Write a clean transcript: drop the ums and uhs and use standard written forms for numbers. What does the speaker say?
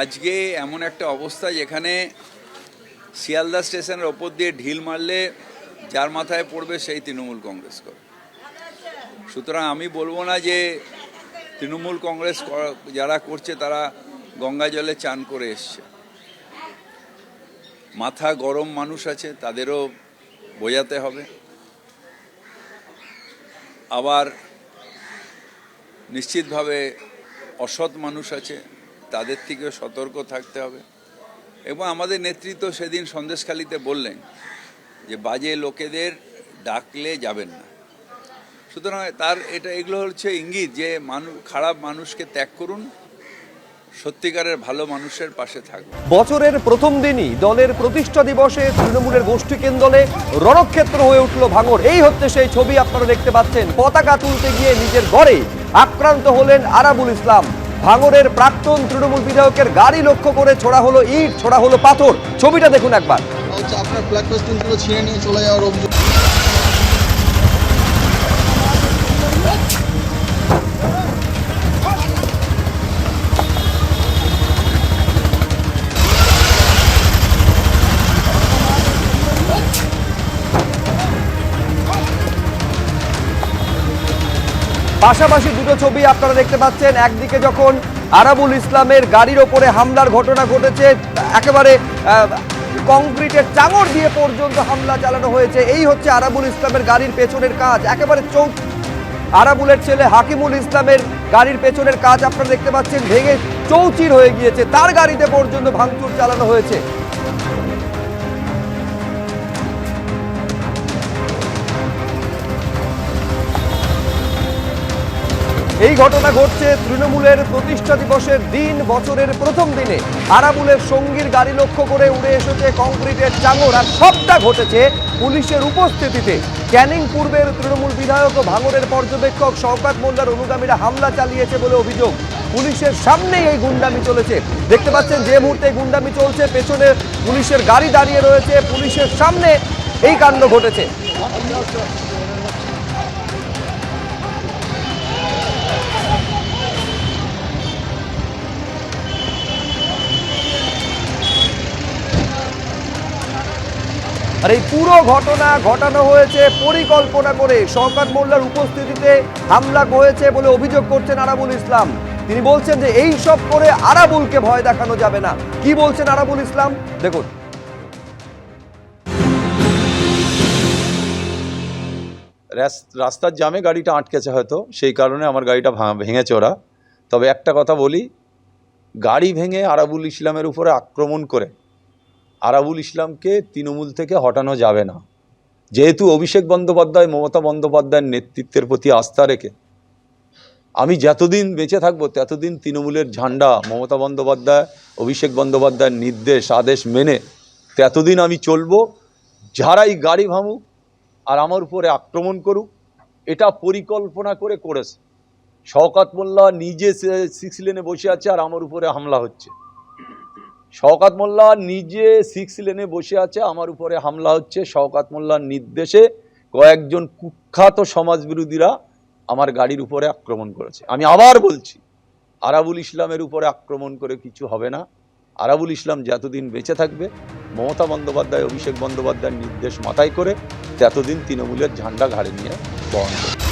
আজকে এমন একটা অবস্থা যেখানে শিয়ালদা স্টেশনের ওপর দিয়ে ঢিল মারলে যার মাথায় পড়বে সেই তৃণমূল কংগ্রেস করে। সুতরাং আমি বলবো না যে তৃণমূল কংগ্রেস যারা করছে তারা গঙ্গা জলে চান করে এসছে। মাথা গরম মানুষ আছে, তাদেরও বোঝাতে হবে। আবার নিশ্চিতভাবে অসৎ মানুষ আছে, তাদের থেকেও সতর্ক থাকতে হবে। এবং আমাদের নেতৃত্ব সেদিন সন্দেশখালিতে বললেন যে বাজে লোকেদের ডাকলে যাবেন না। সুতরাং এগুলো হচ্ছে ইঙ্গিত যে খারাপ মানুষকে ত্যাগ করুন, সত্যিকারের ভালো মানুষের পাশে থাকবে। বছরের প্রথম দিনই দলের প্রতিষ্ঠা দিবসে তৃণমূলের গোষ্ঠী কেন্দ্রে রণক্ষেত্র হয়ে উঠল ভাঙড়। এই হচ্ছে সেই ছবি আপনারা দেখতে পাচ্ছেন। পতাকা তুলতে গিয়ে নিজের ঘরে আক্রান্ত হলেন আরাবুল ইসলাম। ভাঙড়ের প্রাক্তন তৃণমূল বিধায়কের গাড়ি লক্ষ্য করে ছোড়া হলো ইট, ছোড়া হলো পাথর। ছবিটা দেখুন একবার। আপনার ফ্ল্যাগ ফেস্টুনগুলো ছিঁড়ে নিয়ে চলে যাওয়ার অভিযোগ। পাশাপাশি দুটো ছবি আপনারা দেখতে পাচ্ছেন। একদিকে যখন আরাবুল ইসলামের গাড়ির ওপরে হামলার ঘটনা ঘটেছে, একেবারে কংক্রিটের চাঙড় দিয়ে পর্যন্ত হামলা চালানো হয়েছে। এই হচ্ছে আরাবুল ইসলামের গাড়ির পেছনের কাজ। একেবারে আরাবুলের ছেলে হাকিমুল ইসলামের গাড়ির পেছনের কাজ আপনারা দেখতে পাচ্ছেন ভেঙে চৌচির হয়ে গিয়েছে। তার গাড়িতে পর্যন্ত ভাঙচুর চালানো হয়েছে। এই ঘটনা ঘটছে তৃণমূলের প্রতিষ্ঠা দিবসের দিন, বছরের প্রথম দিনে। আরাবুলের সঙ্গীর গাড়ি লক্ষ্য করে উড়ে এসেছে কংক্রিটের চাঙড়। আর সবটা ঘটেছে পুলিশের উপস্থিতিতে। ক্যানিং পূর্বের তৃণমূল বিধায়ক ও ভাঙড়ের পর্যবেক্ষক শওকত মোল্লার অনুগামীরা হামলা চালিয়েছে বলে অভিযোগ। পুলিশের সামনেই এই গুন্ডামি চলেছে। দেখতে পাচ্ছেন যে মুহূর্তে গুন্ডামি চলছে, পেছনে পুলিশের গাড়ি দাঁড়িয়ে রয়েছে, পুলিশের সামনে এই কাণ্ড ঘটেছে। আর এই পুরো ঘটনা ঘটানো হয়েছে পরিকল্পনা করে। শওকত মোল্লার উপস্থিতিতে হামলা হয়েছে বলে অভিযোগ করছেন আরাবুল ইসলাম। তিনি বলছেন যে এই সব করে আরাবুলকে ভয় দেখানো যাবে না। কি বলছেন আরাবুল ইসলাম দেখুন। রাস্তার জামে গাড়িটা আটকেছে, হয়তো সেই কারণে আমার গাড়িটা ভেঙেছে ওরা। তবে একটা কথা বলি, গাড়ি ভেঙে আরাবুল ইসলামের উপরে আক্রমণ করে আরাবুল ইসলামকে তৃণমূল থেকে হটানো যাবে না। যেহেতু অভিষেক বন্দ্যোপাধ্যায়, মমতা বন্দ্যোপাধ্যায়ের নেতৃত্বের প্রতি আস্থা রেখে আমি যতদিন বেঁচে থাকবো ততদিন তৃণমূলের ঝান্ডা, মমতা বন্দ্যোপাধ্যায়, অভিষেক বন্দ্যোপাধ্যায়ের নির্দেশ আদেশ মেনে ততদিন আমি চলবো। যারাই গাড়ি ভাঙুক আর আমার উপরে আক্রমণ করুক, এটা পরিকল্পনা করে করেছে। শওকত মোল্লা নিজে 6 লেনে বসে আছে আর আমার উপরে হামলা হচ্ছে। শওকত মোল্লা নিজে 6 লেনে বসে আছে, আমার উপরে হামলা হচ্ছে। শওকত মোল্লার নির্দেশে কয়েকজন কুখ্যাত সমাজবিরোধীরা আমার গাড়ির উপরে আক্রমণ করেছে। আমি আবার বলছি, আরাবুল ইসলামের উপরে আক্রমণ করে কিছু হবে না। আরাবুল ইসলাম যতদিন বেঁচে থাকবে, মমতা বন্দ্যোপাধ্যায়, অভিষেক বন্দ্যোপাধ্যায়ের নির্দেশ মাথায় করে ততদিন তৃণমূলের ঝান্ডা ঘাড়ে নিয়ে বহন করবে।